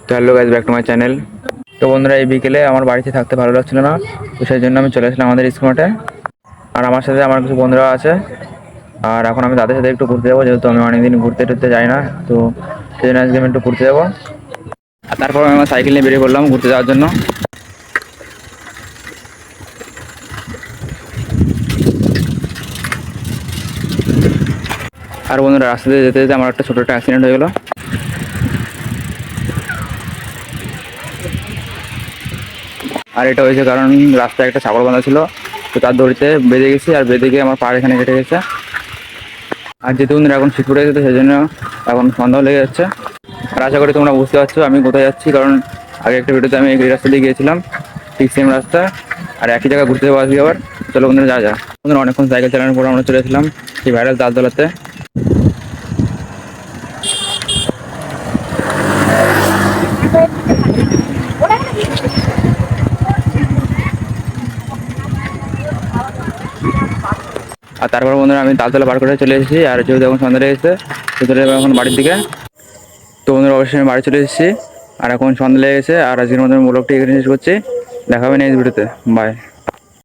তো hello guys, back to my channel. তো বন্ধুরা, এই বিকেলে আমার বাড়িতে থাকতে ভালো লাগছিল না, তো সেই জন্য আমি চলে আসলাম আমাদের স্কুল মাঠে। আর আমার সাথে আমার কিছু বন্ধুরা আছে। আর এখন আমি তাদের সাথে একটু ঘুরতে যাবো, যেহেতু আমি অনেকদিন ঘুরতে টুরতে যাই না। তো সেই জন্য আজকে আমি একটু ঘুরতে যাবো। আর তারপর আমি আমার সাইকেল নিয়ে বেরিয়ে পড়লাম ঘুরতে যাওয়ার জন্য। আর বন্ধুরা, রাস্তাতে যেতে যেতে আমার একটা ছোটো একটা অ্যাক্সিডেন্ট হয়ে গেলো। আর এটা হয়েছে কারণ রাস্তায় একটা ছাগল বাঁধা ছিল, তো তার দড়িতে বেঁধে গেছি, আর বেঁধে গিয়ে আমার পা এখানে কেটে গেছে। আর যেহেতু বন্ধুরা এখন শীত পড়ে গেছে, সেই জন্য এখন সন্দেহ লেগে যাচ্ছে। আর আশা করি তোমরা বুঝতে পারছো আমি কোথায় যাচ্ছি, কারণ আগে একটা ভিডিওতে আমি এই রাস্তা দিয়ে গিয়েছিলাম, ঠিক সেম রাস্তা। আর একই জায়গায় ঘুরতে যাবো আজকে আবার। চলো বন্ধুরা, যা বন্ধুরা, অনেকক্ষণ সাইকেল চালানোর পর আমরা চলে এসেছিলাম সেই ভাইরাল তালতলাতে। আর তারপর বন্ধুরা আমি তালতলা পার করে চলে এসেছি। আর যেহেতু এখন সন্ধ্যা লেগেছে, তো চলে যাবো এখন বাড়ির দিকে। তো বন্ধুরা, অবশ্যই আমি বাড়ি চলে এসেছি। আর এখন সন্ধ্যা লেগে গেছে। আর আজকের মধ্যে আমি ব্লগটি এখানে শেষ করছি। দেখা হবে নেক্সট ভিডিওতে। বাই।